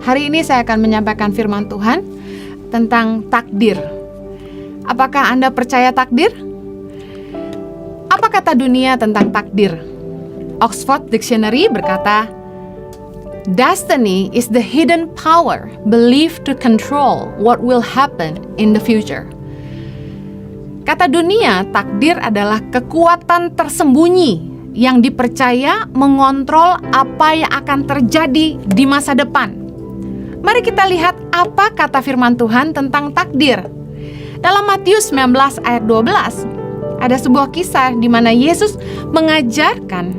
Hari ini saya akan menyampaikan firman Tuhan tentang takdir. Apakah Anda percaya takdir? Apa kata dunia tentang takdir? Oxford Dictionary berkata, "Destiny is the hidden power believed to control what will happen in the future." Kata dunia, takdir adalah kekuatan tersembunyi yang dipercaya mengontrol apa yang akan terjadi di masa depan. Mari kita lihat apa kata firman Tuhan tentang takdir. Dalam Matius 19 ayat 12, ada sebuah kisah di mana Yesus mengajarkan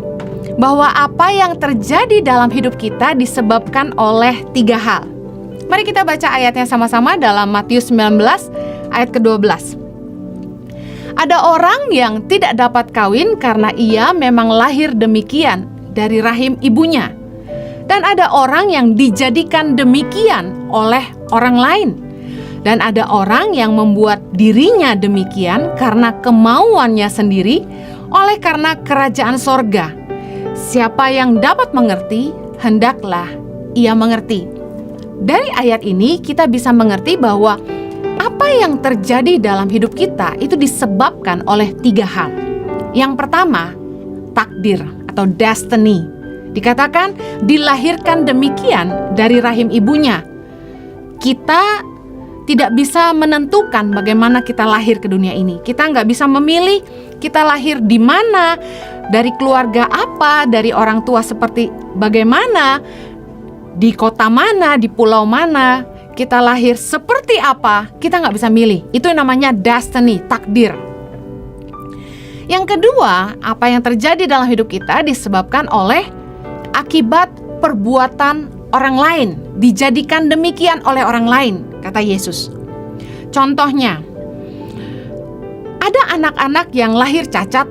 bahwa apa yang terjadi dalam hidup kita disebabkan oleh 3 hal. Mari kita baca ayatnya sama-sama dalam Matius 19 ayat ke-12. Ada orang yang tidak dapat kawin karena ia memang lahir demikian dari rahim ibunya. Dan ada orang yang dijadikan demikian oleh orang lain. Dan ada orang yang membuat dirinya demikian karena kemauannya sendiri oleh karena kerajaan sorga. Siapa yang dapat mengerti, hendaklah ia mengerti. Dari ayat ini kita bisa mengerti bahwa apa yang terjadi dalam hidup kita itu disebabkan oleh 3 hal. Yang pertama, takdir atau destiny. Dikatakan dilahirkan demikian dari rahim ibunya. Kita tidak bisa menentukan bagaimana kita lahir ke dunia ini. Kita nggak bisa memilih kita lahir di mana, dari keluarga apa, dari orang tua seperti bagaimana, di kota mana, di pulau mana. Kita lahir seperti apa, kita nggak bisa milih. Itu yang namanya destiny, takdir. Yang kedua, apa yang terjadi dalam hidup kita disebabkan oleh akibat perbuatan orang lain. Dijadikan demikian oleh orang lain, kata Yesus. Contohnya, ada anak-anak yang lahir cacat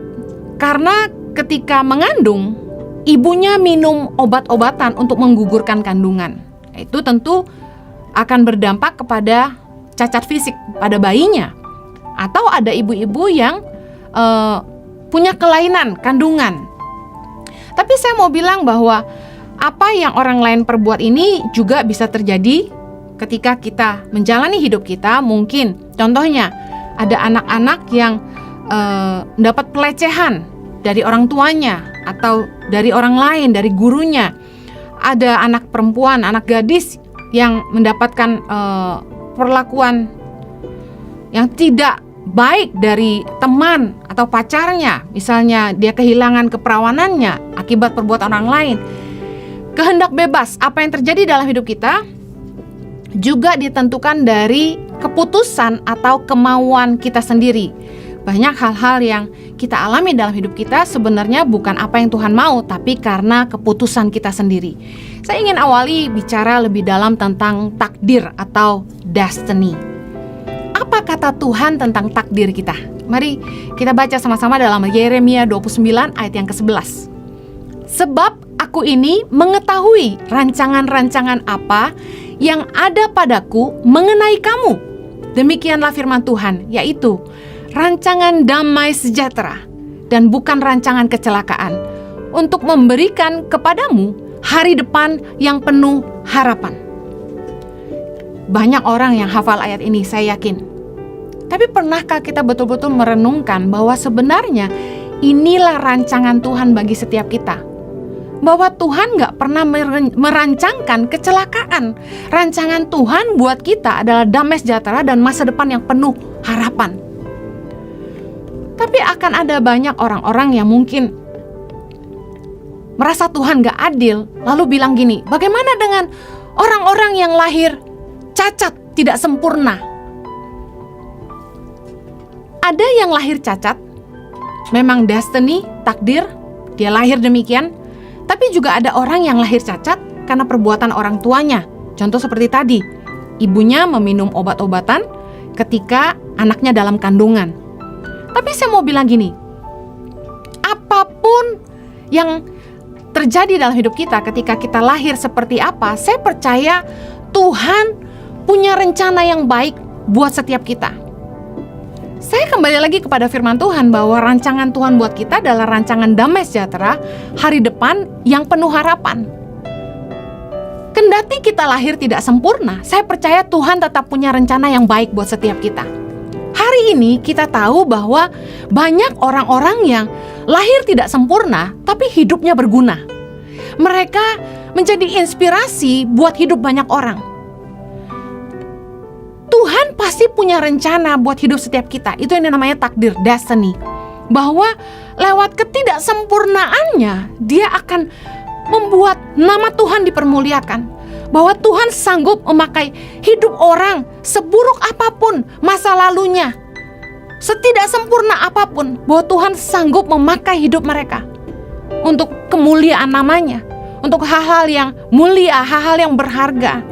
karena ketika mengandung, ibunya minum obat-obatan untuk menggugurkan kandungan. Itu tentu akan berdampak kepada cacat fisik pada bayinya. Atau ada ibu-ibu yang punya kelainan kandungan. Tapi saya mau bilang bahwa apa yang orang lain perbuat ini juga bisa terjadi ketika kita menjalani hidup kita. Mungkin contohnya ada anak-anak yang mendapat pelecehan dari orang tuanya atau dari orang lain, dari gurunya. Ada anak perempuan, anak gadis yang mendapatkan perlakuan yang tidak baik dari teman atau pacarnya. Misalnya dia kehilangan keperawanannya akibat perbuatan orang lain. Kehendak bebas, apa yang terjadi dalam hidup kita juga ditentukan dari keputusan atau kemauan kita sendiri. Banyak hal-hal yang kita alami dalam hidup kita sebenarnya bukan apa yang Tuhan mau, tapi karena keputusan kita sendiri. Saya ingin awali bicara lebih dalam tentang takdir atau destiny. Apa kata Tuhan tentang takdir kita? Mari kita baca sama-sama dalam Yeremia 29 ayat yang ke-11. Sebab aku ini mengetahui rancangan-rancangan apa yang ada padaku mengenai kamu. Demikianlah firman Tuhan, yaitu rancangan damai sejahtera dan bukan rancangan kecelakaan, untuk memberikan kepadamu hari depan yang penuh harapan. Banyak orang yang hafal ayat ini, saya yakin. Tapi pernahkah kita betul-betul merenungkan bahwa sebenarnya inilah rancangan Tuhan bagi setiap kita? Bahwa Tuhan gak pernah merancangkan kecelakaan. Rancangan Tuhan buat kita adalah damai sejahtera dan masa depan yang penuh harapan. Tapi akan ada banyak orang-orang yang mungkin merasa Tuhan gak adil, lalu bilang gini, bagaimana dengan orang-orang yang lahir cacat, tidak sempurna? Ada yang lahir cacat, memang destiny, takdir, dia lahir demikian. Tapi juga ada orang yang lahir cacat karena perbuatan orang tuanya. Contoh seperti tadi, ibunya meminum obat-obatan ketika anaknya dalam kandungan. Tapi saya mau bilang gini, apapun yang terjadi dalam hidup kita ketika kita lahir seperti apa, saya percaya Tuhan punya rencana yang baik buat setiap kita. Saya kembali lagi kepada firman Tuhan bahwa rancangan Tuhan buat kita adalah rancangan damai sejahtera, hari depan yang penuh harapan. Kendati kita lahir tidak sempurna, saya percaya Tuhan tetap punya rencana yang baik buat setiap kita. Hari ini kita tahu bahwa banyak orang-orang yang lahir tidak sempurna, tapi hidupnya berguna. Mereka menjadi inspirasi buat hidup banyak orang. Tuhan pasti punya rencana buat hidup setiap kita. Itu yang namanya takdir, destiny. Bahwa lewat ketidaksempurnaannya, dia akan membuat nama Tuhan dipermuliakan. Bahwa Tuhan sanggup memakai hidup orang seburuk apapun masa lalunya, setidak sempurna apapun, bahwa Tuhan sanggup memakai hidup mereka untuk kemuliaan namanya, untuk hal-hal yang mulia, hal-hal yang berharga.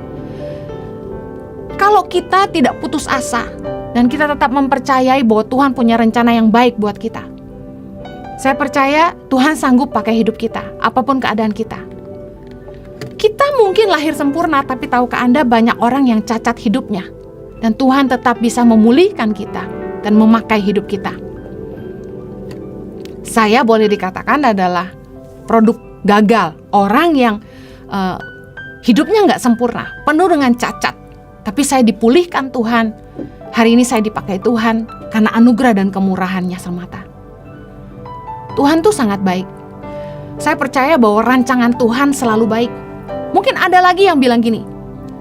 Kalau kita tidak putus asa dan kita tetap mempercayai bahwa Tuhan punya rencana yang baik buat kita, saya percaya Tuhan sanggup pakai hidup kita, apapun keadaan kita. Kita mungkin lahir sempurna, tapi tahukah Anda banyak orang yang cacat hidupnya, dan Tuhan tetap bisa memulihkan kita dan memakai hidup kita. Saya boleh dikatakan adalah produk gagal, orang yang hidupnya nggak sempurna, penuh dengan cacat. Tapi saya dipulihkan Tuhan. Hari ini saya dipakai Tuhan karena anugerah dan kemurahannya semata. Tuhan tuh sangat baik. Saya percaya bahwa rancangan Tuhan selalu baik. Mungkin ada lagi yang bilang gini,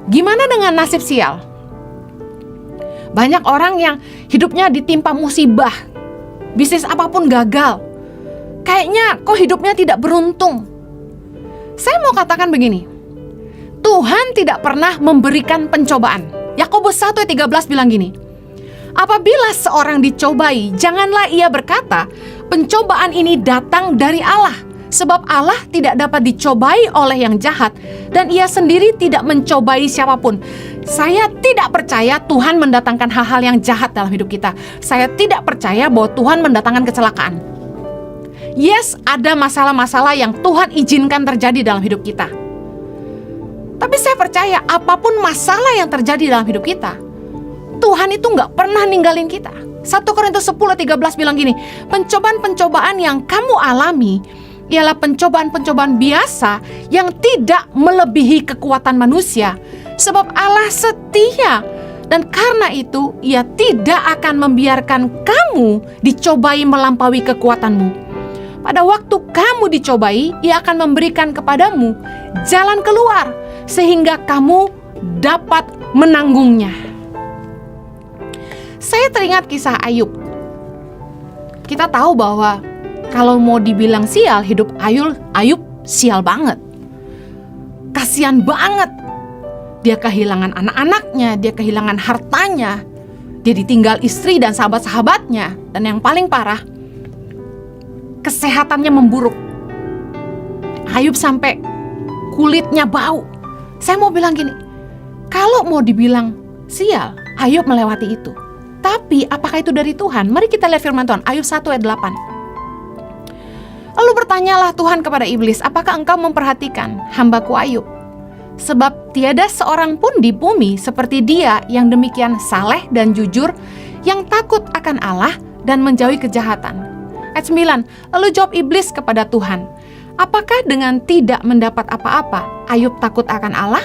gimana dengan nasib sial? Banyak orang yang hidupnya ditimpa musibah, bisnis apapun gagal. Kayaknya kok hidupnya tidak beruntung. Saya mau katakan begini, Tuhan tidak pernah memberikan pencobaan. Yakobus 1 ayat 13 bilang gini, apabila seorang dicobai, janganlah ia berkata, pencobaan ini datang dari Allah. Sebab Allah tidak dapat dicobai oleh yang jahat, dan ia sendiri tidak mencobai siapapun. Saya tidak percaya Tuhan mendatangkan hal-hal yang jahat dalam hidup kita. Saya tidak percaya bahwa Tuhan mendatangkan kecelakaan. Yes, ada masalah-masalah yang Tuhan izinkan terjadi dalam hidup kita. Tapi saya percaya apapun masalah yang terjadi dalam hidup kita, Tuhan itu gak pernah ninggalin kita. 1 Korintus 10:13 bilang gini, pencobaan-pencobaan yang kamu alami ialah pencobaan-pencobaan biasa yang tidak melebihi kekuatan manusia. Sebab Allah setia, dan karena itu Ia tidak akan membiarkan kamu dicobai melampaui kekuatanmu. Pada waktu kamu dicobai, Ia akan memberikan kepadamu jalan keluar, sehingga kamu dapat menanggungnya. Saya teringat kisah Ayub. Kita tahu bahwa kalau mau dibilang sial, hidup Ayub sial banget. Kasian banget. Dia kehilangan anak-anaknya, dia kehilangan hartanya, dia ditinggal istri dan sahabat-sahabatnya, dan yang paling parah, kesehatannya memburuk. Ayub sampai kulitnya bau. Saya mau bilang gini, kalau mau dibilang sial, Ayub melewati itu. Tapi apakah itu dari Tuhan? Mari kita lihat firman Tuhan, Ayub 1 ayat 8. Lalu bertanyalah Tuhan kepada iblis, apakah engkau memperhatikan hambaku Ayub? Sebab tiada seorang pun di bumi seperti dia yang demikian saleh dan jujur, yang takut akan Allah dan menjauhi kejahatan. Ayat 9, lalu jawab iblis kepada Tuhan, apakah dengan tidak mendapat apa-apa, Ayub takut akan Allah?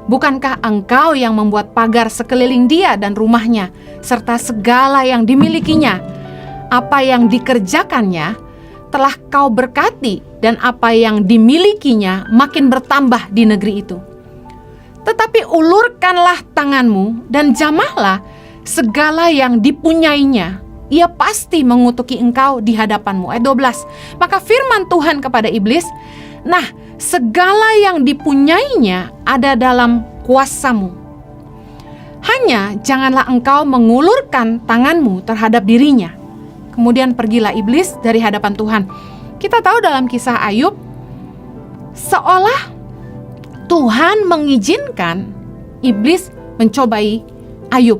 Bukankah engkau yang membuat pagar sekeliling dia dan rumahnya, serta segala yang dimilikinya? Apa yang dikerjakannya telah kau berkati, dan apa yang dimilikinya makin bertambah di negeri itu. Tetapi ulurkanlah tanganmu dan jamahlah segala yang dipunyainya. Ia pasti mengutuki engkau di hadapanmu. Ayat 12. Maka firman Tuhan kepada iblis, nah, segala yang dipunyainya ada dalam kuasamu. Hanya janganlah engkau mengulurkan tanganmu terhadap dirinya. Kemudian pergilah iblis dari hadapan Tuhan. Kita tahu dalam kisah Ayub, seolah Tuhan mengizinkan iblis mencobai Ayub.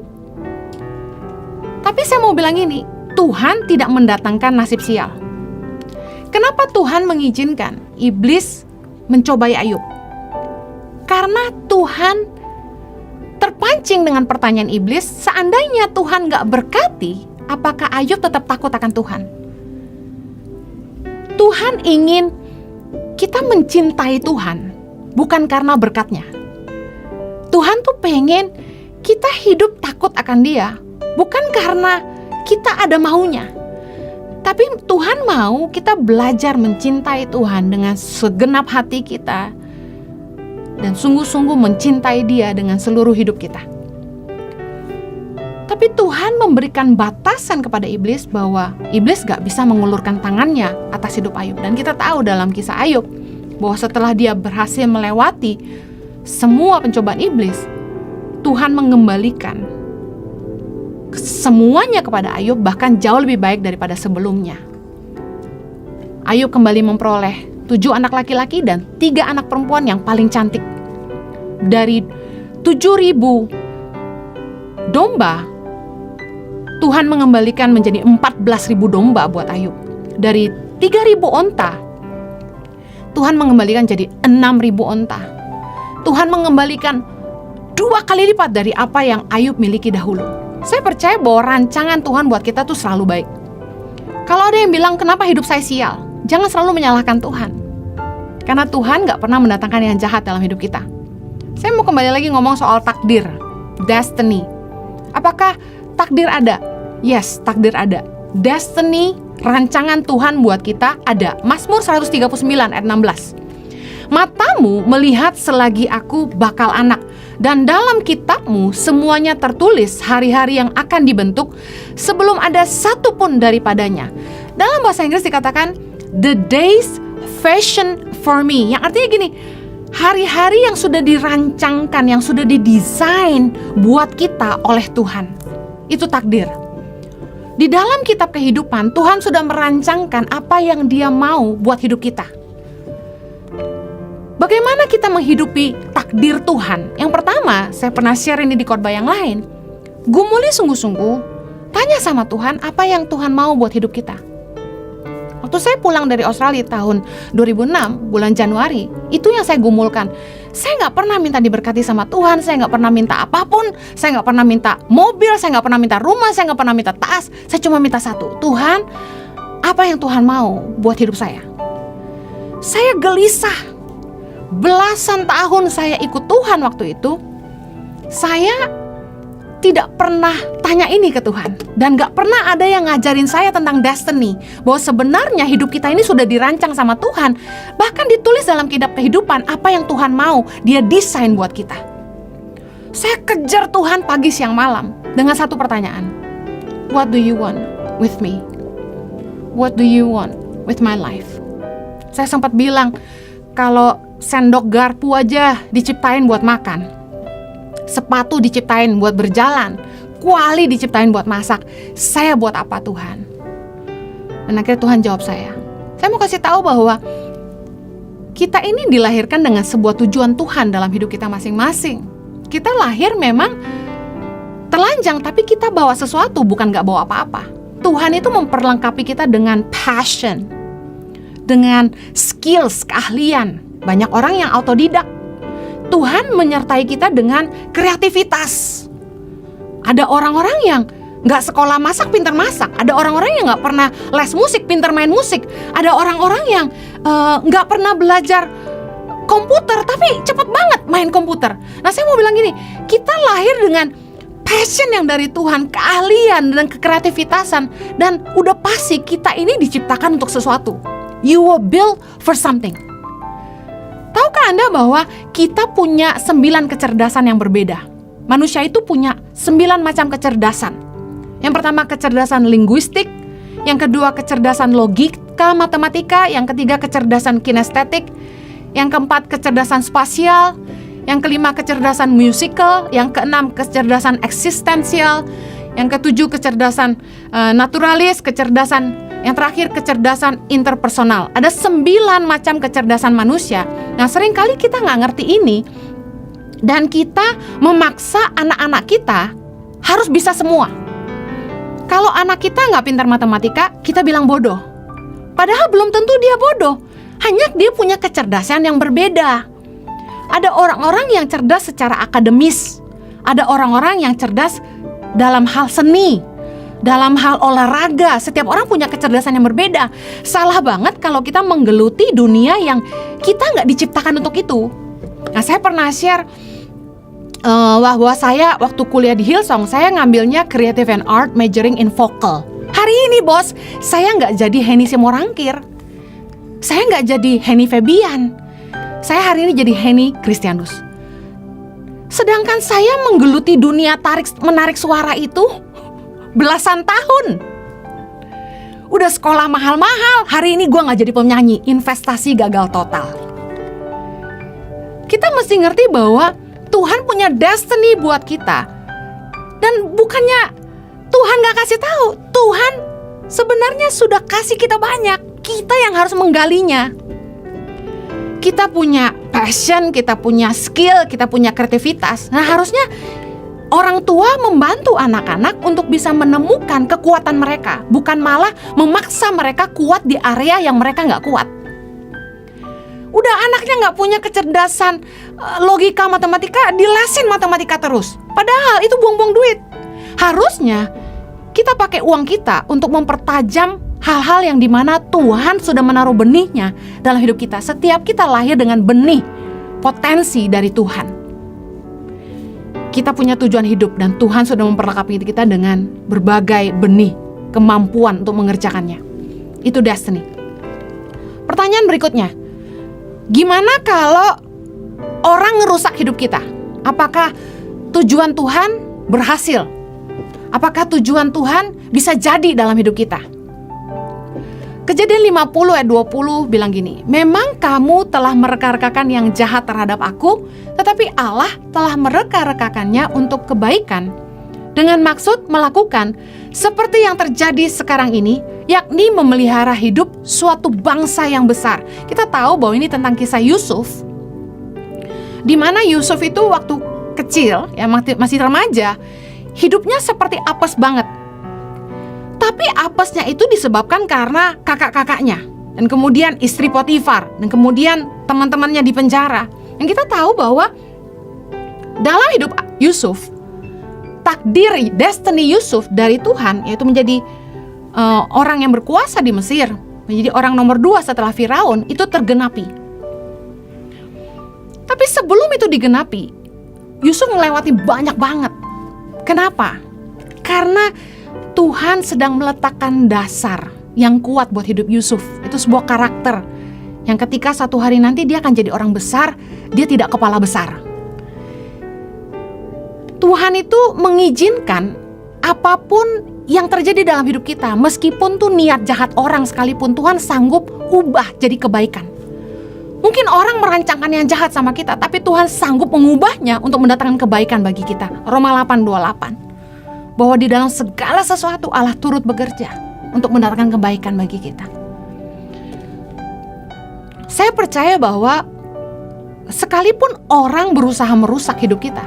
Tapi saya mau bilang ini, Tuhan tidak mendatangkan nasib sial. Kenapa Tuhan mengizinkan iblis mencobai Ayub? Karena Tuhan terpancing dengan pertanyaan iblis, seandainya Tuhan gak berkati, apakah Ayub tetap takut akan Tuhan? Tuhan ingin kita mencintai Tuhan bukan karena berkatnya. Tuhan tuh pengen kita hidup takut akan Dia, bukan karena kita ada maunya. Tapi Tuhan mau kita belajar mencintai Tuhan dengan segenap hati kita dan sungguh-sungguh mencintai Dia dengan seluruh hidup kita. Tapi Tuhan memberikan batasan kepada iblis bahwa iblis gak bisa mengulurkan tangannya atas hidup Ayub. Dan kita tahu dalam kisah Ayub bahwa setelah dia berhasil melewati semua pencobaan iblis, Tuhan mengembalikan semuanya kepada Ayub, bahkan jauh lebih baik daripada sebelumnya. Ayub kembali memperoleh 7 anak laki-laki dan 3 anak perempuan yang paling cantik. Dari 7.000 domba, Tuhan mengembalikan menjadi 14.000 domba buat Ayub. Dari 3.000 onta, Tuhan mengembalikan jadi 6.000 onta. Tuhan mengembalikan 2 kali lipat dari apa yang Ayub miliki dahulu. Saya percaya bahwa rancangan Tuhan buat kita tuh selalu baik. Kalau ada yang bilang, kenapa hidup saya sial? Jangan selalu menyalahkan Tuhan. Karena Tuhan gak pernah mendatangkan yang jahat dalam hidup kita. Saya mau kembali lagi ngomong soal takdir, destiny. Apakah takdir ada? Yes, takdir ada. Destiny, rancangan Tuhan buat kita ada. Mazmur 139 ayat 16. Matamu melihat selagi aku bakal anak, dan dalam kitabmu semuanya tertulis hari-hari yang akan dibentuk sebelum ada satu pun daripadanya. Dalam bahasa Inggris dikatakan the days fashioned for me, yang artinya gini, hari-hari yang sudah dirancangkan, yang sudah didesain buat kita oleh Tuhan. Itu takdir. Di dalam kitab kehidupan, Tuhan sudah merancangkan apa yang Dia mau buat hidup kita. Bagaimana kita menghidupi takdir Tuhan? Yang pertama, saya pernah share ini di khotbah yang lain. Gumuli sungguh-sungguh, tanya sama Tuhan apa yang Tuhan mau buat hidup kita. Waktu saya pulang dari Australia tahun 2006, bulan Januari, itu yang saya gumulkan. Saya gak pernah minta diberkati sama Tuhan, saya gak pernah minta apapun, saya gak pernah minta mobil, saya gak pernah minta rumah, saya gak pernah minta tas. Saya cuma minta satu, Tuhan, apa yang Tuhan mau buat hidup saya? Saya gelisah. Belasan tahun saya ikut Tuhan waktu itu, saya tidak pernah tanya ini ke Tuhan. Dan gak pernah ada yang ngajarin saya tentang destiny, bahwa sebenarnya hidup kita ini sudah dirancang sama Tuhan. Bahkan ditulis dalam kitab kehidupan apa yang Tuhan mau, Dia desain buat kita. Saya kejar Tuhan pagi siang malam dengan satu pertanyaan, what do you want with me? What do you want with my life? Saya sempat bilang, kalau sendok garpu aja diciptain buat makan, sepatu diciptain buat berjalan, kuali diciptain buat masak, saya buat apa Tuhan? Dan akhirnya Tuhan jawab saya. Saya mau kasih tahu bahwa kita ini dilahirkan dengan sebuah tujuan Tuhan dalam hidup kita masing-masing. Kita lahir memang telanjang, tapi kita bawa sesuatu, bukan gak bawa apa-apa. Tuhan itu memperlengkapi kita dengan passion, dengan skills, keahlian. Banyak orang yang autodidak. Tuhan menyertai kita dengan kreativitas. Ada orang-orang yang gak sekolah masak, pintar masak. Ada orang-orang yang gak pernah les musik, pintar main musik. Ada orang-orang yang gak pernah belajar komputer, tapi cepat banget main komputer. Nah, saya mau bilang gini, kita lahir dengan passion yang dari Tuhan, keahlian dan kreativitasan. Dan udah pasti kita ini diciptakan untuk sesuatu. You were built for something. Tahukah Anda bahwa kita punya 9 kecerdasan yang berbeda? Manusia itu punya 9 macam kecerdasan. Yang pertama kecerdasan linguistik, yang kedua kecerdasan logika, matematika, yang ketiga kecerdasan kinestetik, yang keempat kecerdasan spasial, yang kelima kecerdasan musikal, yang keenam kecerdasan eksistensial, yang ketujuh kecerdasan naturalis, kecerdasan yang terakhir kecerdasan interpersonal. Ada 9 macam kecerdasan manusia. Nah, seringkali kita nggak ngerti ini, dan kita memaksa anak-anak kita harus bisa semua. Kalau anak kita nggak pintar matematika, kita bilang bodoh. Padahal belum tentu dia bodoh, hanya dia punya kecerdasan yang berbeda. Ada orang-orang yang cerdas secara akademis, ada orang-orang yang cerdas dalam hal seni, dalam hal olahraga. Setiap orang punya kecerdasan yang berbeda. Salah banget kalau kita menggeluti dunia yang kita nggak diciptakan untuk itu. Nah, saya pernah share bahwa saya waktu kuliah di Hillsong, saya ngambilnya Creative and Art, majoring in vocal. Hari ini bos, saya nggak jadi Henny Simorangkir, saya nggak jadi Henny Febian, saya hari ini jadi Henny Kristianus. Sedangkan saya menggeluti dunia menarik suara itu belasan tahun. Udah sekolah mahal-mahal, hari ini gue gak jadi penyanyi, investasi gagal total. Kita mesti ngerti bahwa Tuhan punya destiny buat kita. Dan bukannya Tuhan gak kasih tahu, Tuhan sebenarnya sudah kasih kita banyak. Kita yang harus menggalinya. Kita punya passion, kita punya skill, kita punya kreativitas. Nah, harusnya orang tua membantu anak-anak untuk bisa menemukan kekuatan mereka, bukan malah memaksa mereka kuat di area yang mereka nggak kuat. Udah anaknya nggak punya kecerdasan logika matematika, dilesin matematika terus. Padahal itu buang-buang duit. Harusnya kita pakai uang kita untuk mempertajam hal-hal yang dimana Tuhan sudah menaruh benihnya dalam hidup kita. Setiap kita lahir dengan benih potensi dari Tuhan. Kita punya tujuan hidup dan Tuhan sudah memperlengkapi kita dengan berbagai benih kemampuan untuk mengerjakannya. Itu destiny. Pertanyaan berikutnya, gimana kalau orang ngerusak hidup kita? Apakah tujuan Tuhan berhasil? Apakah tujuan Tuhan bisa jadi dalam hidup kita? Kejadian 50 ayat 20 bilang gini, memang kamu telah mereka-rekakan yang jahat terhadap aku, tetapi Allah telah mereka-rekakannya untuk kebaikan, dengan maksud melakukan seperti yang terjadi sekarang ini, yakni memelihara hidup suatu bangsa yang besar. Kita tahu bahwa ini tentang kisah Yusuf, di mana Yusuf itu waktu kecil, ya masih remaja, hidupnya seperti apes banget. Tapi apesnya itu disebabkan karena kakak-kakaknya, dan kemudian istri Potifar, dan kemudian teman-temannya di penjara. Dan kita tahu bahwa dalam hidup Yusuf, takdir, destiny Yusuf dari Tuhan, yaitu menjadi orang yang berkuasa di Mesir, menjadi orang nomor 2 setelah Firaun, itu tergenapi. Tapi sebelum itu digenapi, Yusuf melewati banyak banget. Kenapa? Karena Tuhan sedang meletakkan dasar yang kuat buat hidup Yusuf. Itu sebuah karakter yang ketika satu hari nanti dia akan jadi orang besar, dia tidak kepala besar. Tuhan itu mengizinkan apapun yang terjadi dalam hidup kita, meskipun tuh niat jahat orang sekalipun, Tuhan sanggup ubah jadi kebaikan. Mungkin orang merancangkan yang jahat sama kita, tapi Tuhan sanggup mengubahnya untuk mendatangkan kebaikan bagi kita. Roma 8:28. Bahwa di dalam segala sesuatu Allah turut bekerja untuk mendatangkan kebaikan bagi kita. Saya percaya bahwa sekalipun orang berusaha merusak hidup kita,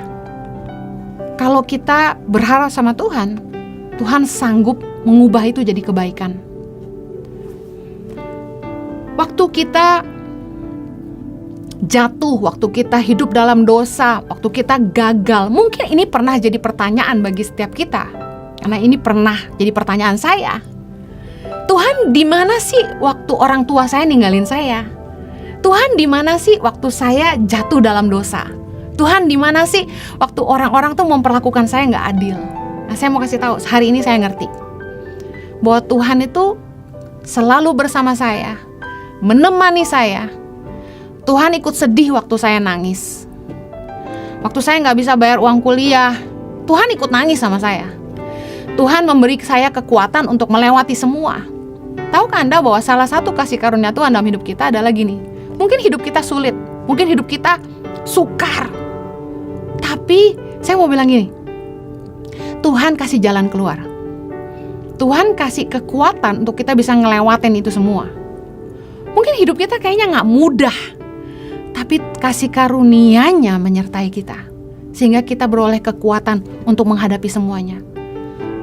kalau kita berharap sama Tuhan, Tuhan sanggup mengubah itu jadi kebaikan. Waktu kita jatuh, waktu kita hidup dalam dosa, waktu kita gagal, mungkin ini pernah jadi pertanyaan bagi setiap kita. Karena ini pernah jadi pertanyaan saya. Tuhan, di mana sih waktu orang tua saya ninggalin saya? Tuhan, di mana sih waktu saya jatuh dalam dosa? Tuhan, di mana sih waktu orang-orang tuh memperlakukan saya nggak adil? Nah, saya mau kasih tahu, hari ini saya ngerti bahwa Tuhan itu selalu bersama saya, menemani saya. Tuhan ikut sedih waktu saya nangis. Waktu saya nggak bisa bayar uang kuliah, Tuhan ikut nangis sama saya. Tuhan memberi saya kekuatan untuk melewati semua. Tahukah Anda bahwa salah satu kasih karunia Tuhan dalam hidup kita adalah gini? Mungkin hidup kita sulit, mungkin hidup kita sukar. Tapi saya mau bilang gini, Tuhan kasih jalan keluar. Tuhan kasih kekuatan untuk kita bisa ngelewatin itu semua. Mungkin hidup kita kayaknya nggak mudah, tapi kasih karunia-Nya menyertai kita, sehingga kita beroleh kekuatan untuk menghadapi semuanya.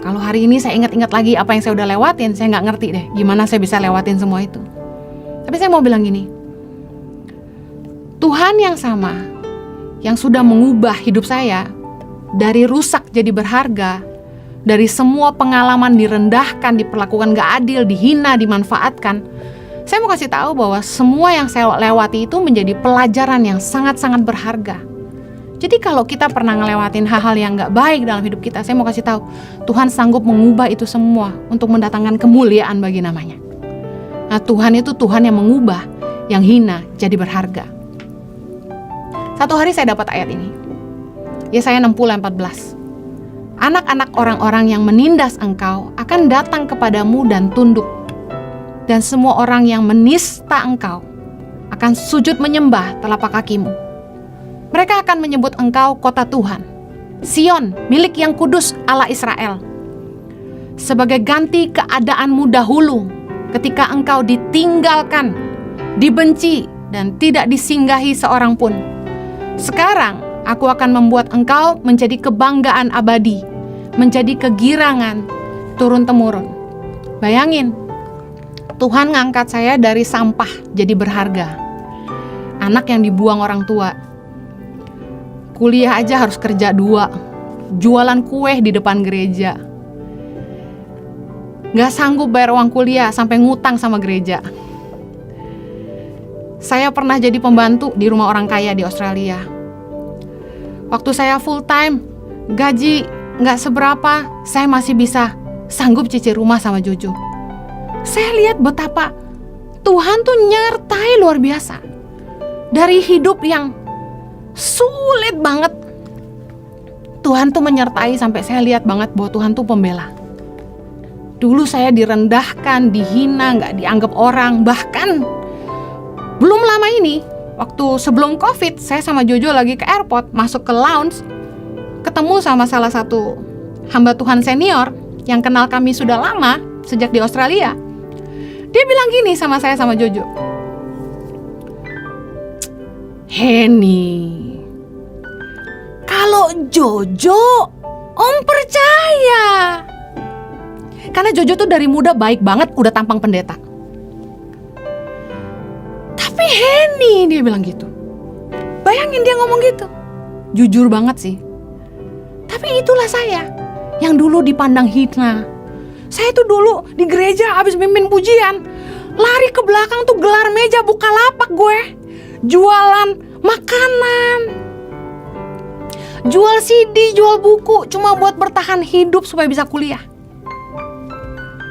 Kalau hari ini saya ingat-ingat lagi apa yang saya udah lewatin, saya nggak ngerti deh gimana saya bisa lewatin semua itu. Tapi saya mau bilang gini, Tuhan yang sama, yang sudah mengubah hidup saya dari rusak jadi berharga, dari semua pengalaman direndahkan, diperlakukan gak adil, dihina, dimanfaatkan, Saya mau kasih tahu bahwa semua yang saya lewati itu menjadi pelajaran yang sangat-sangat berharga. Jadi kalau kita pernah ngelewatin hal-hal yang gak baik dalam hidup kita, saya mau kasih tahu, Tuhan sanggup mengubah itu semua untuk mendatangkan kemuliaan bagi namanya. Nah, Tuhan itu Tuhan yang mengubah yang hina jadi berharga. Satu hari saya dapat ayat ini. Yesaya 60 ayat 14. Anak-anak orang-orang yang menindas engkau akan datang kepadamu dan tunduk. Dan semua orang yang menista engkau akan sujud menyembah telapak kakimu. Mereka akan menyebut engkau kota Tuhan, Sion, milik yang kudus Allah Israel. Sebagai ganti keadaanmu dahulu, ketika engkau ditinggalkan, dibenci, dan tidak disinggahi seorang pun. Sekarang aku akan membuat engkau menjadi kebanggaan abadi, menjadi kegirangan turun-temurun. Bayangin, Tuhan ngangkat saya dari sampah jadi berharga. Anak yang dibuang orang tua. Kuliah aja harus kerja 2. Jualan kue di depan gereja. Gak sanggup bayar uang kuliah sampai ngutang sama gereja. Saya pernah jadi pembantu di rumah orang kaya di Australia. Waktu saya full time, gaji gak seberapa, saya masih bisa sanggup cicil rumah sama Jojo. Saya lihat betapa Tuhan tuh nyertai luar biasa. Dari hidup yang sulit banget, Tuhan tuh menyertai sampai saya lihat banget bahwa Tuhan tuh pembela. Dulu saya direndahkan, dihina, gak dianggap orang. Bahkan belum lama ini, waktu sebelum COVID, saya sama Jojo lagi ke airport, masuk ke lounge, ketemu sama salah satu hamba Tuhan senior yang kenal kami sudah lama, sejak di Australia. Dia bilang gini sama saya sama Jojo, Henny, kalau Jojo, Om percaya. Karena Jojo tuh dari muda baik banget, udah tampang pendeta. Tapi Henny, dia bilang gitu. Bayangin dia ngomong gitu. Jujur banget sih. Tapi itulah saya, yang dulu dipandang hina. Saya tuh dulu di gereja habis mimpin pujian, lari ke belakang tuh gelar meja Bukalapak gue. Jualan makanan, jual CD, jual buku, cuma buat bertahan hidup supaya bisa kuliah.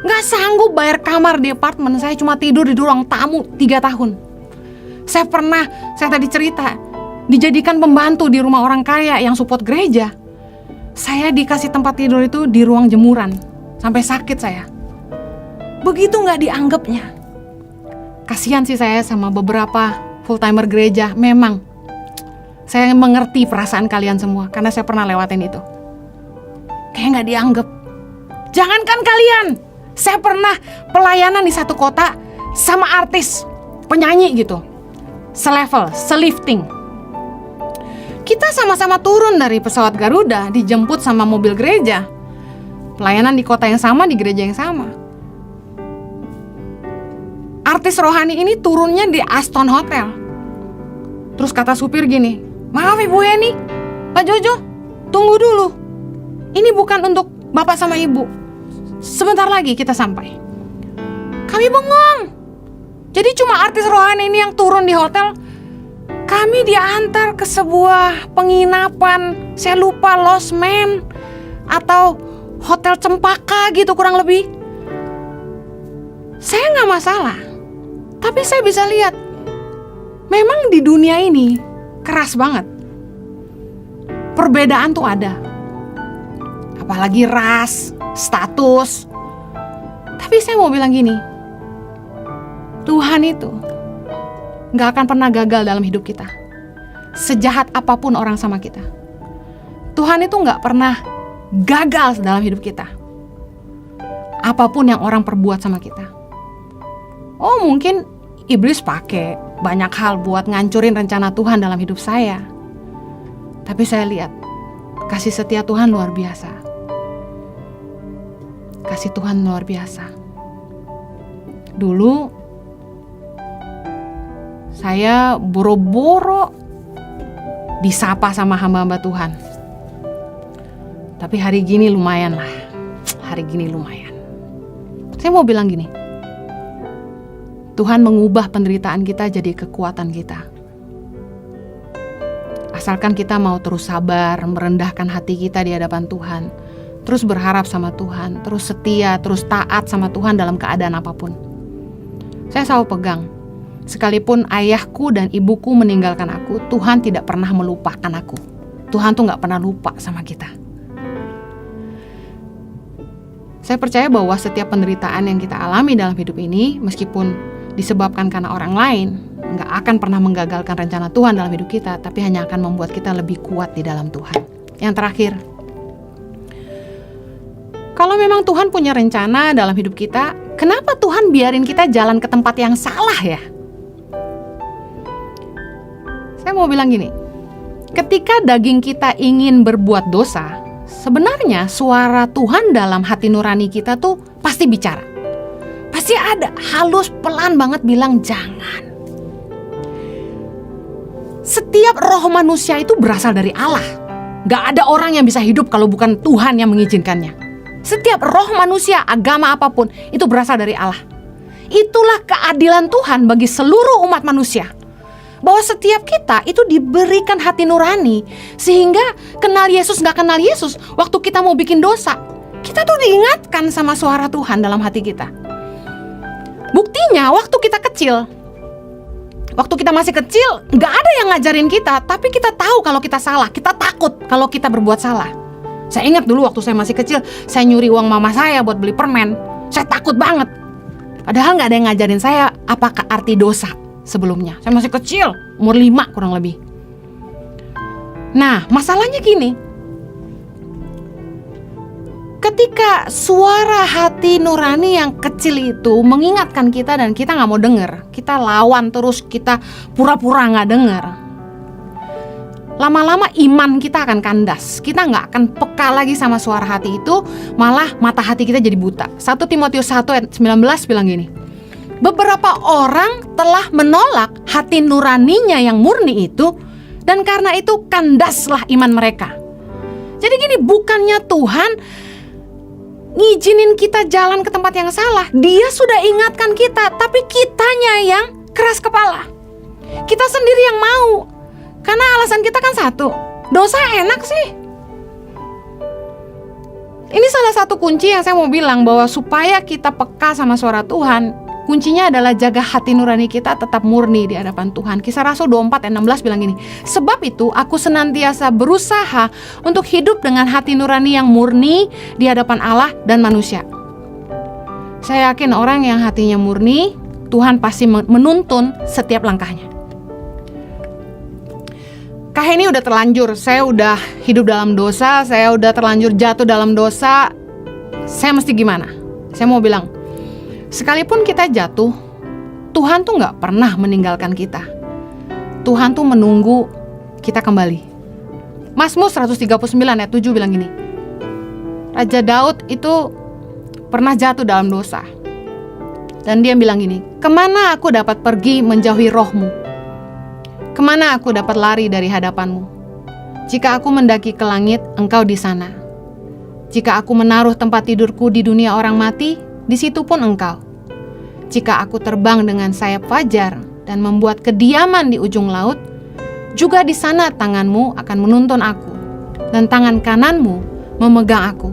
Gak sanggup bayar kamar di apartemen, saya cuma tidur di ruang tamu 3 tahun. Saya tadi cerita, dijadikan pembantu di rumah orang kaya yang support gereja. Saya dikasih tempat tidur itu di ruang jemuran, sampai sakit saya. Begitu gak dianggapnya. Kasihan sih saya sama beberapa full-timer gereja. Memang saya mengerti perasaan kalian semua, karena saya pernah lewatin itu. Kayak gak dianggap. Jangankan kalian, saya pernah pelayanan di satu kota sama artis, penyanyi gitu, selevel, selifting. Kita sama-sama turun dari pesawat Garuda, dijemput sama mobil gereja. Pelayanan di kota yang sama, di gereja yang sama. Artis rohani ini turunnya di Aston Hotel. Terus kata supir gini, maaf Ibu Henny, Pak Jojo, tunggu dulu. Ini bukan untuk Bapak sama Ibu. Sebentar lagi kita sampai. Kami bengong. Jadi cuma artis rohani ini yang turun di hotel. Kami diantar ke sebuah penginapan, saya lupa Losmen atau Hotel Cempaka gitu kurang lebih. Saya gak masalah, tapi saya bisa lihat, memang di dunia ini keras banget. Perbedaan tuh ada. Apalagi ras, status. Tapi saya mau bilang gini, Tuhan itu gak akan pernah gagal dalam hidup kita. Sejahat apapun orang sama kita, Tuhan itu gak pernah gagal dalam hidup kita. Apapun yang orang perbuat sama kita. Oh mungkin iblis pakai banyak hal buat ngancurin rencana Tuhan dalam hidup saya. Tapi saya lihat kasih setia Tuhan luar biasa. Kasih Tuhan luar biasa. Dulu saya boro-boro disapa sama hamba-hamba Tuhan. Tapi hari gini lumayan lah. Hari gini lumayan. Saya mau bilang gini, Tuhan mengubah penderitaan kita jadi kekuatan kita. Asalkan kita mau terus sabar, merendahkan hati kita di hadapan Tuhan, terus berharap sama Tuhan, terus setia, terus taat sama Tuhan dalam keadaan apapun. Saya selalu pegang, sekalipun ayahku dan ibuku meninggalkan aku, Tuhan tidak pernah melupakan aku. Tuhan tuh gak pernah lupa sama kita. Saya percaya bahwa setiap penderitaan yang kita alami dalam hidup ini, meskipun disebabkan karena orang lain, gak akan pernah menggagalkan rencana Tuhan dalam hidup kita, tapi hanya akan membuat kita lebih kuat di dalam Tuhan. Yang terakhir, kalau memang Tuhan punya rencana dalam hidup kita, kenapa Tuhan biarin kita jalan ke tempat yang salah ya? Saya mau bilang gini, ketika daging kita ingin berbuat dosa, sebenarnya suara Tuhan dalam hati nurani kita tuh pasti bicara. Pasti ada, halus, pelan banget bilang jangan. Setiap roh manusia itu berasal dari Allah. Gak ada orang yang bisa hidup kalau bukan Tuhan yang mengizinkannya. Setiap roh manusia, agama apapun, itu berasal dari Allah. Itulah keadilan Tuhan bagi seluruh umat manusia. Bahwa setiap kita itu diberikan hati nurani, sehingga kenal Yesus gak kenal Yesus, waktu kita mau bikin dosa, kita tuh diingatkan sama suara Tuhan dalam hati kita. Buktinya waktu kita kecil, waktu kita masih kecil, gak ada yang ngajarin kita, tapi kita tahu kalau kita salah, kita takut kalau kita berbuat salah. Saya ingat dulu waktu saya masih kecil, saya nyuri uang mama saya buat beli permen. Saya takut banget. Padahal gak ada yang ngajarin saya apakah arti dosa sebelumnya. Saya masih kecil, umur 5 kurang lebih. Nah, masalahnya gini. Ketika suara hati nurani yang kecil itu mengingatkan kita dan kita gak mau denger, kita lawan terus, kita pura-pura gak denger, lama-lama iman kita akan kandas. Kita gak akan peka lagi sama suara hati itu, malah mata hati kita jadi buta. 1 Timotius 1 ayat 19 bilang gini, beberapa orang telah menolak hati nuraninya yang murni itu, dan karena itu kandaslah iman mereka. Jadi gini, bukannya Tuhan ngizinin kita jalan ke tempat yang salah, Dia sudah ingatkan kita, tapi kitanya yang keras kepala. Kita sendiri yang mau. Karena alasan kita kan satu, dosa enak sih. Ini salah satu kunci yang saya mau bilang, bahwa supaya kita peka sama suara Tuhan, kuncinya adalah jaga hati nurani kita tetap murni di hadapan Tuhan. Kisah Rasul 24 ayat 16 bilang gini, sebab itu aku senantiasa berusaha untuk hidup dengan hati nurani yang murni di hadapan Allah dan manusia. Saya yakin orang yang hatinya murni, Tuhan pasti menuntun setiap langkahnya. Ini udah terlanjur, saya udah hidup dalam dosa, saya udah terlanjur jatuh dalam dosa. Saya mesti gimana? Saya mau bilang, sekalipun kita jatuh, Tuhan tuh gak pernah meninggalkan kita. Tuhan tuh menunggu kita kembali. Mazmur 139 ayat 7 bilang gini, Raja Daud itu pernah jatuh dalam dosa, dan dia bilang gini, kemana aku dapat pergi menjauhi rohmu? Kemana aku dapat lari dari hadapanmu? Jika aku mendaki ke langit, engkau di sana. Jika aku menaruh tempat tidurku di dunia orang mati, di situ pun engkau. Jika aku terbang dengan sayap fajar dan membuat kediaman di ujung laut, juga di sana tanganmu akan menuntun aku, dan tangan kananmu memegang aku.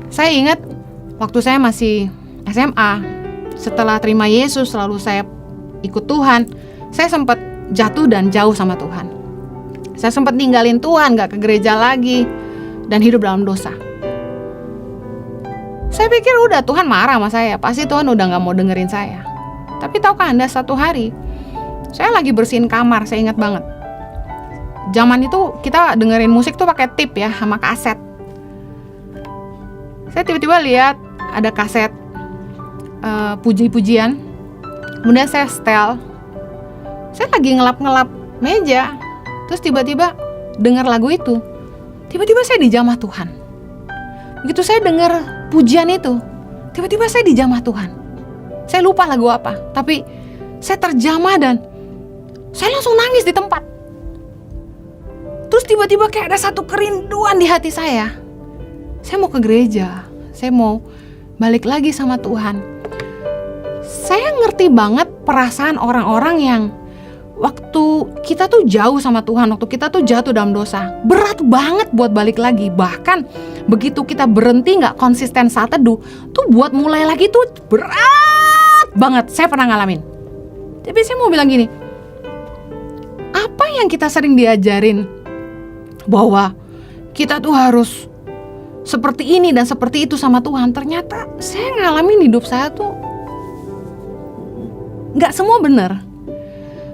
Saya ingat waktu saya masih SMA, setelah terima Yesus lalu saya ikut Tuhan, saya sempat jatuh dan jauh sama Tuhan. Saya sempat ninggalin Tuhan, gak ke gereja lagi, dan hidup dalam dosa. Saya pikir udah Tuhan marah sama saya, pasti Tuhan udah gak mau dengerin saya. Tapi tahukah Anda, satu hari saya lagi bersihin kamar, saya ingat banget. Zaman itu kita dengerin musik tuh pakai tip ya, sama kaset. Saya tiba-tiba lihat ada kaset puji-pujian. Kemudian saya setel. Saya lagi ngelap-ngelap meja, terus tiba-tiba dengar lagu itu. Tiba-tiba saya dijamah Tuhan. Begitu saya dengar pujian itu, tiba-tiba saya dijamah Tuhan. Saya lupa lagu apa, tapi saya terjamah dan saya langsung nangis di tempat. Terus tiba-tiba kayak ada satu kerinduan di hati saya. Saya mau ke gereja, saya mau balik lagi sama Tuhan. Saya ngerti banget perasaan orang-orang yang waktu kita tuh jauh sama Tuhan, waktu kita tuh jatuh dalam dosa, berat banget buat balik lagi. Bahkan begitu kita berhenti gak konsisten saat teduh, tuh buat mulai lagi tuh berat banget. Saya pernah ngalamin. Tapi saya mau bilang gini, apa yang kita sering diajarin bahwa kita tuh harus seperti ini dan seperti itu sama Tuhan, ternyata saya ngalamin hidup saya tuh gak semua benar.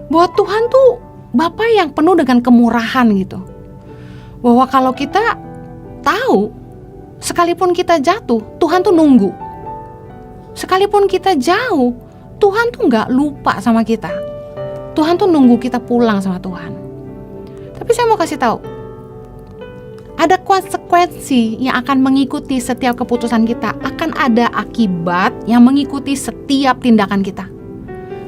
Bahwa Tuhan tuh Bapa yang penuh dengan kemurahan gitu. Bahwa kalau kita tahu, sekalipun kita jatuh, Tuhan tuh nunggu. Sekalipun kita jauh, Tuhan tuh gak lupa sama kita. Tuhan tuh nunggu kita pulang sama Tuhan. Tapi saya mau kasih tahu, ada konsekuensi yang akan mengikuti setiap keputusan kita. Akan ada akibat yang mengikuti setiap tindakan kita.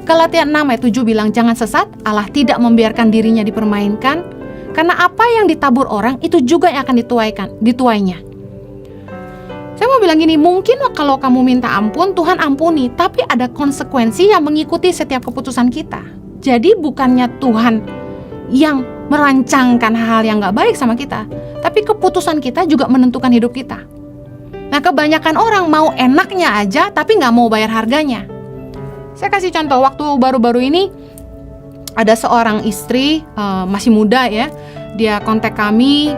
Galatia 6 ayat 7 bilang, jangan sesat, Allah tidak membiarkan dirinya dipermainkan, karena apa yang ditabur orang itu juga yang akan dituainya. Saya mau bilang gini, mungkin kalau kamu minta ampun, Tuhan ampuni, tapi ada konsekuensi yang mengikuti setiap keputusan kita. Jadi bukannya Tuhan yang merancangkan hal yang gak baik sama kita, tapi keputusan kita juga menentukan hidup kita. Nah, kebanyakan orang mau enaknya aja, tapi gak mau bayar harganya. Saya kasih contoh, waktu baru-baru ini ada seorang istri masih muda ya, dia kontak kami,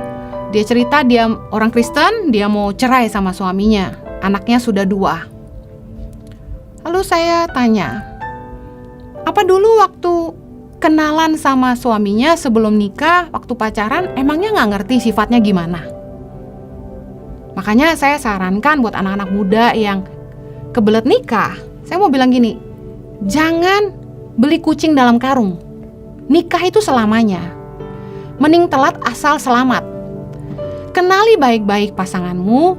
dia cerita dia orang Kristen, dia mau cerai sama suaminya, anaknya sudah 2. Lalu saya tanya, apa dulu waktu kenalan sama suaminya sebelum nikah, waktu pacaran, emangnya gak ngerti sifatnya gimana? Makanya saya sarankan buat anak-anak muda yang kebelet nikah, saya mau bilang gini, jangan beli kucing dalam karung. Nikah itu selamanya. Mending telat asal selamat. Kenali baik-baik pasanganmu,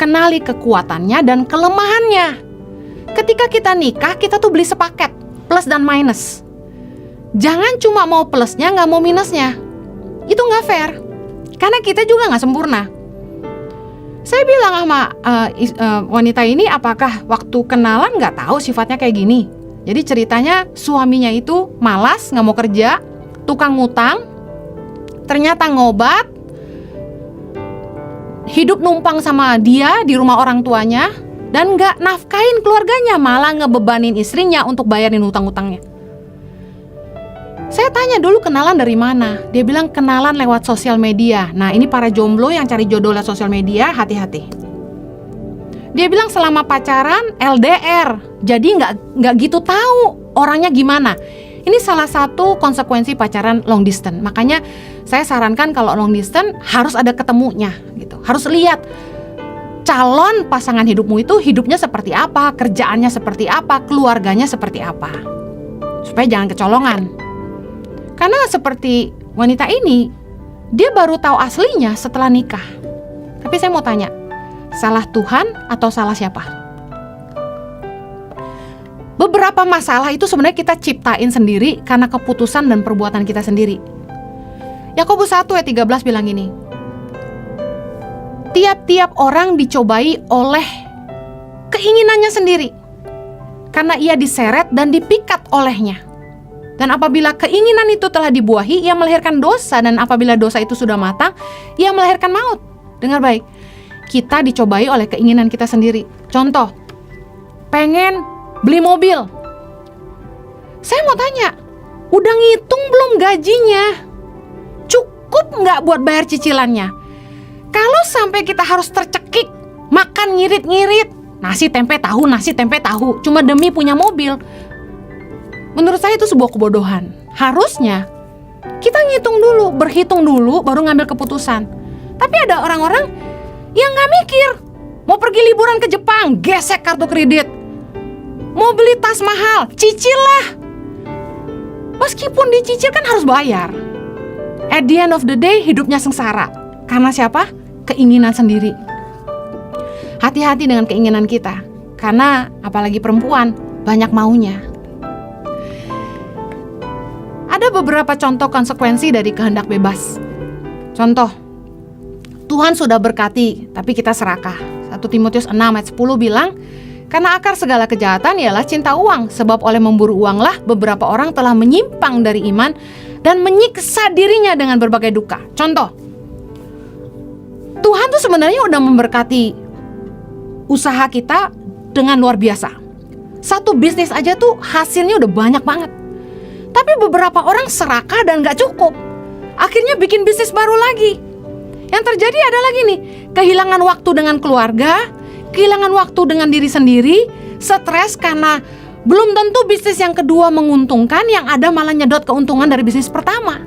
kenali kekuatannya dan kelemahannya. Ketika kita nikah, kita tuh beli sepaket, plus dan minus. Jangan cuma mau plusnya, gak mau minusnya. Itu gak fair, karena kita juga gak sempurna. Saya bilang sama wanita ini, apakah waktu kenalan gak tahu sifatnya kayak gini? Jadi ceritanya suaminya itu malas, gak mau kerja, tukang ngutang, ternyata ngobat, hidup numpang sama dia di rumah orang tuanya, dan gak nafkain keluarganya, malah ngebebanin istrinya untuk bayarin hutang-hutangnya. Saya tanya dulu kenalan dari mana? Dia bilang kenalan lewat sosial media. Nah, ini para jomblo yang cari jodoh lewat sosial media, hati-hati. Dia bilang selama pacaran LDR, jadi nggak gitu tahu orangnya gimana. Ini salah satu konsekuensi pacaran long distance. Makanya saya sarankan kalau long distance harus ada ketemunya, gitu. Harus lihat calon pasangan hidupmu itu hidupnya seperti apa, kerjaannya seperti apa, keluarganya seperti apa, supaya jangan kecolongan. Karena seperti wanita ini, dia baru tahu aslinya setelah nikah. Tapi saya mau tanya, salah Tuhan atau salah siapa? Beberapa masalah itu sebenarnya kita ciptain sendiri karena keputusan dan perbuatan kita sendiri. Yakobus 1 ayat 13 bilang ini, tiap-tiap orang dicobai oleh keinginannya sendiri, karena ia diseret dan dipikat olehnya. Dan apabila keinginan itu telah dibuahi, ia melahirkan dosa. Dan apabila dosa itu sudah matang, ia melahirkan maut. Dengar baik, kita dicobai oleh keinginan kita sendiri. Contoh, pengen beli mobil. Saya mau tanya, udah ngitung belum gajinya? Cukup nggak buat bayar cicilannya? Kalau sampai kita harus tercekik, makan ngirit-ngirit, nasi tempe tahu, cuma demi punya mobil, menurut saya itu sebuah kebodohan. Harusnya kita ngitung dulu, berhitung dulu, baru ngambil keputusan. Tapi ada orang-orang yang gak mikir. Mau pergi liburan ke Jepang, gesek kartu kredit. Mau beli tas mahal, cicil lah. Meskipun dicicil kan harus bayar. At the end of the day, hidupnya sengsara. Karena siapa? Keinginan sendiri. Hati-hati dengan keinginan kita. Karena apalagi perempuan, banyak maunya. Ada beberapa contoh konsekuensi dari kehendak bebas. Contoh, Tuhan sudah berkati, tapi kita serakah. 1 Timotius 6 ayat 10 bilang, Karena akar segala kejahatan ialah cinta uang, sebab oleh memburu uanglah beberapa orang telah menyimpang dari iman dan menyiksa dirinya dengan berbagai duka. Contoh, Tuhan tuh sebenarnya udah memberkati usaha kita dengan luar biasa. Satu bisnis aja tuh hasilnya udah banyak banget. Tapi beberapa orang serakah dan gak cukup. Akhirnya bikin bisnis baru lagi. Yang terjadi adalah gini, kehilangan waktu dengan keluarga, kehilangan waktu dengan diri sendiri, stres karena belum tentu bisnis yang kedua menguntungkan, yang ada malah nyedot keuntungan dari bisnis pertama.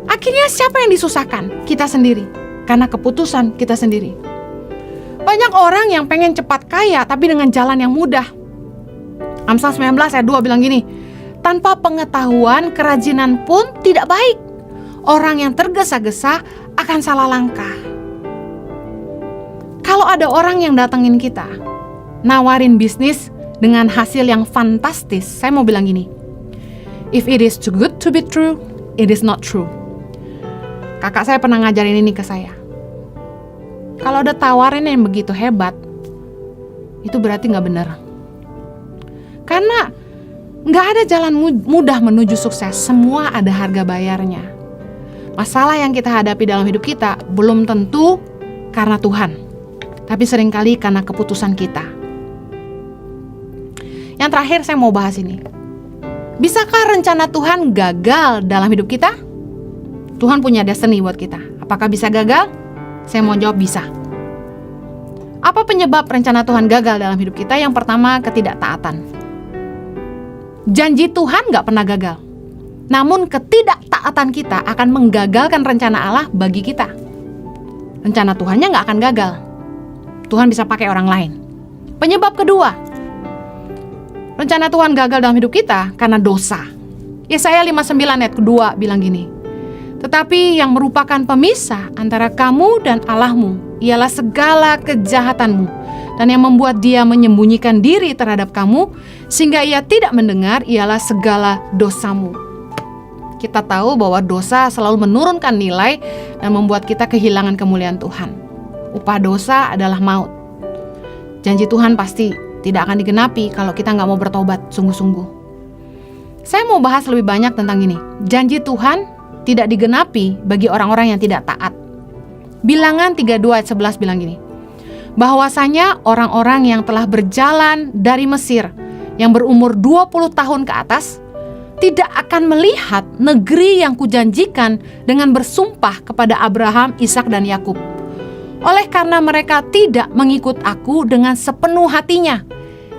Akhirnya siapa yang disusahkan? Kita sendiri, karena keputusan kita sendiri. Banyak orang yang pengen cepat kaya tapi dengan jalan yang mudah. Amsal 19 ayat 2 bilang gini, tanpa pengetahuan kerajinan pun tidak baik. Orang yang tergesa-gesa akan salah langkah. Kalau ada orang yang datengin kita, nawarin bisnis dengan hasil yang fantastis, saya mau bilang gini, if it is too good to be true, it is not true. Kakak saya pernah ngajarin ini ke saya. Kalau ada tawaran yang begitu hebat, itu berarti gak benar. Karena gak ada jalan mudah menuju sukses, semua ada harga bayarnya. Masalah yang kita hadapi dalam hidup kita belum tentu karena Tuhan, tapi seringkali karena keputusan kita. Yang terakhir saya mau bahas ini. Bisakah rencana Tuhan gagal dalam hidup kita? Tuhan punya destiny buat kita. Apakah bisa gagal? Saya mau jawab bisa. Apa penyebab rencana Tuhan gagal dalam hidup kita? Yang pertama, ketidaktaatan. Janji Tuhan gak pernah gagal. Namun ketidaktaatan kita akan menggagalkan rencana Allah bagi kita. Rencana Tuhannya gak akan gagal. Tuhan bisa pakai orang lain. Penyebab kedua, rencana Tuhan gagal dalam hidup kita karena dosa. Yesaya 59 ayat kedua bilang gini, tetapi yang merupakan pemisah antara kamu dan Allahmu ialah segala kejahatanmu, dan yang membuat dia menyembunyikan diri terhadap kamu sehingga ia tidak mendengar ialah segala dosamu. Kita tahu bahwa dosa selalu menurunkan nilai dan membuat kita kehilangan kemuliaan Tuhan. Upah dosa adalah maut. Janji Tuhan pasti tidak akan digenapi kalau kita nggak mau bertobat sungguh-sungguh. Saya mau bahas lebih banyak tentang ini. Janji Tuhan tidak digenapi bagi orang-orang yang tidak taat. Bilangan 32 ayat 11 bilang gini, bahwasanya orang-orang yang telah berjalan dari Mesir yang berumur 20 tahun ke atas tidak akan melihat negeri yang kujanjikan dengan bersumpah kepada Abraham, Ishak dan Yakub. Oleh karena mereka tidak mengikut aku dengan sepenuh hatinya,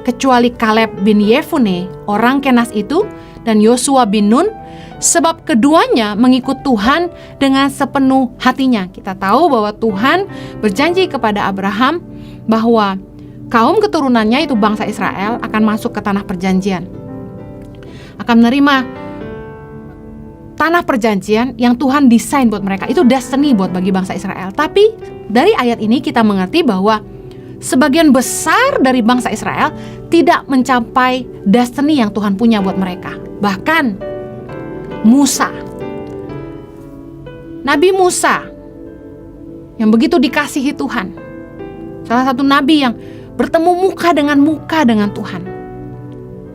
kecuali Kaleb bin Yefune, orang Kenas itu, dan Yosua bin Nun, sebab keduanya mengikut Tuhan dengan sepenuh hatinya. Kita tahu bahwa Tuhan berjanji kepada Abraham bahwa kaum keturunannya itu bangsa Israel akan masuk ke tanah perjanjian, akan menerima tanah perjanjian yang Tuhan desain buat mereka. Itu destiny buat bagi bangsa Israel. Tapi dari ayat ini kita mengerti bahwa sebagian besar dari bangsa Israel tidak mencapai destiny yang Tuhan punya buat mereka. Bahkan Musa, Nabi Musa yang begitu dikasihi Tuhan, salah satu nabi yang bertemu muka dengan Tuhan,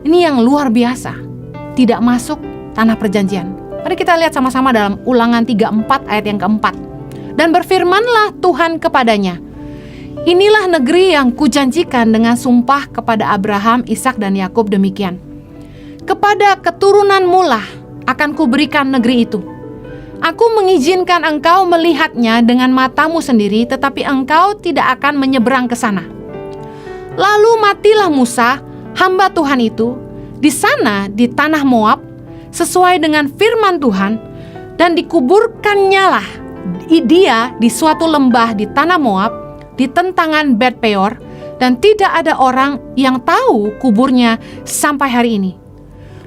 ini yang luar biasa, tidak masuk tanah perjanjian. Mari kita lihat sama-sama dalam Ulangan 34 ayat yang keempat. Dan berfirmanlah Tuhan kepadanya, inilah negeri yang kujanjikan dengan sumpah kepada Abraham, Ishak dan Yakub demikian. Kepada keturunanmu lah akan kuberikan negeri itu. Aku mengizinkan engkau melihatnya dengan matamu sendiri, tetapi engkau tidak akan menyeberang ke sana. Lalu matilah Musa, hamba Tuhan itu, di sana di tanah Moab, sesuai dengan firman Tuhan, dan dikuburkannya lah dia di suatu lembah di tanah Moab, di tentangan Bet Peor, dan tidak ada orang yang tahu kuburnya sampai hari ini.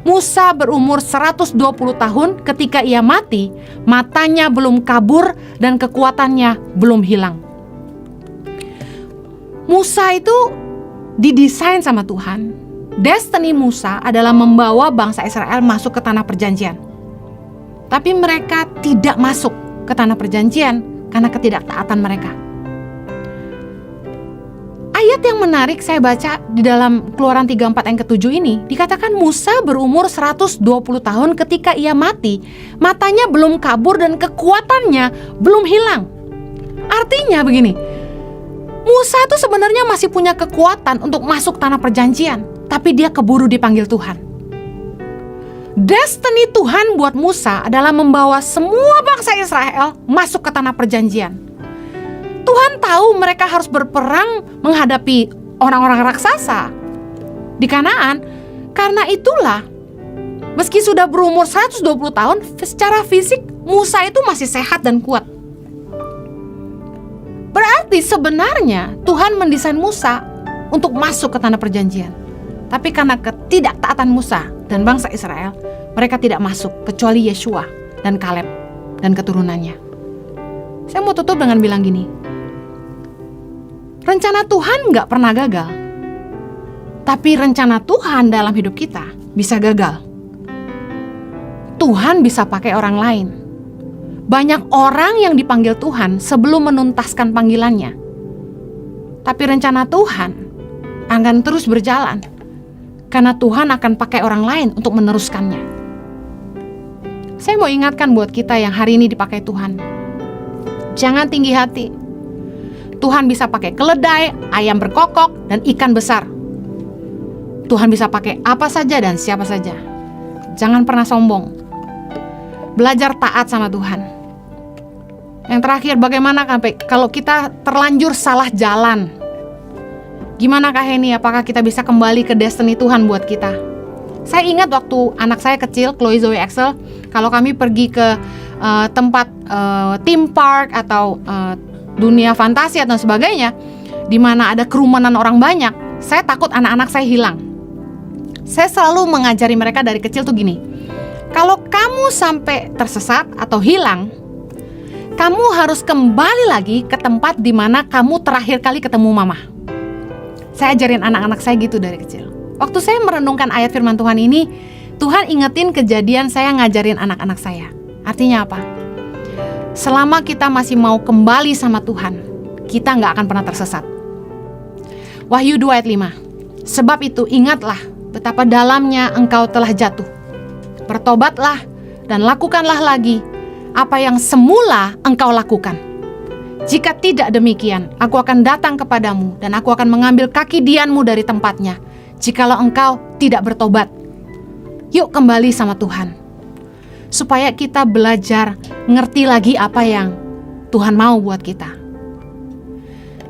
Musa berumur 120 tahun ketika ia mati, matanya belum kabur dan kekuatannya belum hilang. Musa itu didesain sama Tuhan. Destiny Musa adalah membawa bangsa Israel masuk ke tanah perjanjian. Tapi mereka tidak masuk ke tanah perjanjian karena ketidaktaatan mereka. ayat yang menarik saya baca di dalam Keluaran 34 ayat ke-7 ini, dikatakan Musa berumur 120 tahun ketika ia mati. Matanya belum kabur dan kekuatannya belum hilang. Artinya begini, Musa itu sebenarnya masih punya kekuatan untuk masuk tanah perjanjian, tapi dia keburu dipanggil Tuhan. Destiny Tuhan buat Musa adalah membawa semua bangsa Israel masuk ke tanah perjanjian. Tuhan tahu mereka harus berperang menghadapi orang-orang raksasa di Kanaan. Karena itulah, meski sudah berumur 120 tahun, secara fisik Musa itu masih sehat dan kuat. Berarti sebenarnya Tuhan mendesain Musa untuk masuk ke tanah perjanjian. Tapi karena ketidaktaatan Musa dan bangsa Israel, mereka tidak masuk kecuali Yeshua dan Kaleb dan keturunannya. Saya mau tutup dengan bilang gini, rencana Tuhan gak pernah gagal. Tapi rencana Tuhan dalam hidup kita bisa gagal. Tuhan bisa pakai orang lain. Banyak orang yang dipanggil Tuhan sebelum menuntaskan panggilannya. Tapi rencana Tuhan akan terus berjalan, karena Tuhan akan pakai orang lain untuk meneruskannya. Saya mau ingatkan buat kita yang hari ini dipakai Tuhan, jangan tinggi hati. Tuhan bisa pakai keledai, ayam berkokok, dan ikan besar. Tuhan bisa pakai apa saja dan siapa saja. Jangan pernah sombong. Belajar taat sama Tuhan. Yang terakhir, bagaimana kalau kita terlanjur salah jalan? Gimana Kak Heni? Apakah kita bisa kembali ke destiny Tuhan buat kita? Saya ingat waktu anak saya kecil, Chloe Zoe Axel, kalau kami pergi ke tempat theme park atau dunia fantasi dan sebagainya, di mana ada kerumunan orang banyak, saya takut anak-anak saya hilang. Saya selalu mengajari mereka dari kecil tuh gini, kalau kamu sampai tersesat atau hilang, kamu harus kembali lagi ke tempat di mana kamu terakhir kali ketemu mama. Saya ajarin anak-anak saya gitu dari kecil. Waktu saya merenungkan ayat firman Tuhan ini, Tuhan ingetin kejadian saya ngajarin anak-anak saya. Artinya apa? Selama kita masih mau kembali sama Tuhan, kita gak akan pernah tersesat. Wahyu 2 ayat 5. Sebab itu ingatlah betapa dalamnya engkau telah jatuh. Bertobatlah dan lakukanlah lagi apa yang semula engkau lakukan. Jika tidak demikian, aku akan datang kepadamu dan aku akan mengambil kaki dianmu dari tempatnya, jikalau engkau tidak bertobat. Yuk kembali sama Tuhan, supaya kita belajar ngerti lagi apa yang Tuhan mau buat kita.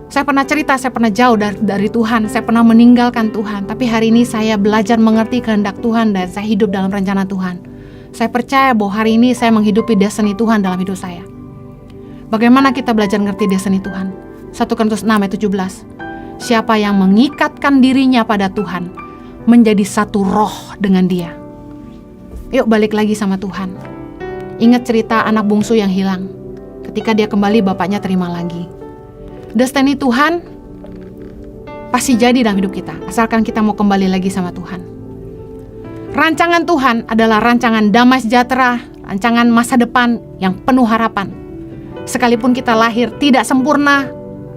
Saya pernah cerita, saya pernah jauh dari Tuhan, saya pernah meninggalkan Tuhan, tapi hari ini saya belajar mengerti kehendak Tuhan dan saya hidup dalam rencana Tuhan. Saya percaya bahwa hari ini saya menghidupi destiny Tuhan dalam hidup saya. Bagaimana kita belajar ngerti destiny Tuhan? 1 Korintus 6 ayat 17. Siapa yang mengikatkan dirinya pada Tuhan menjadi satu roh dengan Dia. Yuk balik lagi sama Tuhan. Ingat cerita anak bungsu yang hilang. Ketika dia kembali, bapaknya terima lagi. Destiny Tuhan pasti jadi dalam hidup kita, asalkan kita mau kembali lagi sama Tuhan. Rancangan Tuhan adalah rancangan damai sejahtera, rancangan masa depan yang penuh harapan. Sekalipun kita lahir tidak sempurna,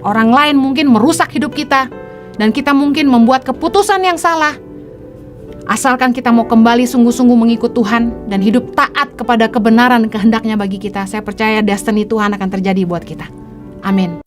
orang lain mungkin merusak hidup kita, dan kita mungkin membuat keputusan yang salah. Asalkan kita mau kembali sungguh-sungguh mengikut Tuhan dan hidup taat kepada kebenaran kehendaknya bagi kita, saya percaya destiny Tuhan akan terjadi buat kita. Amin.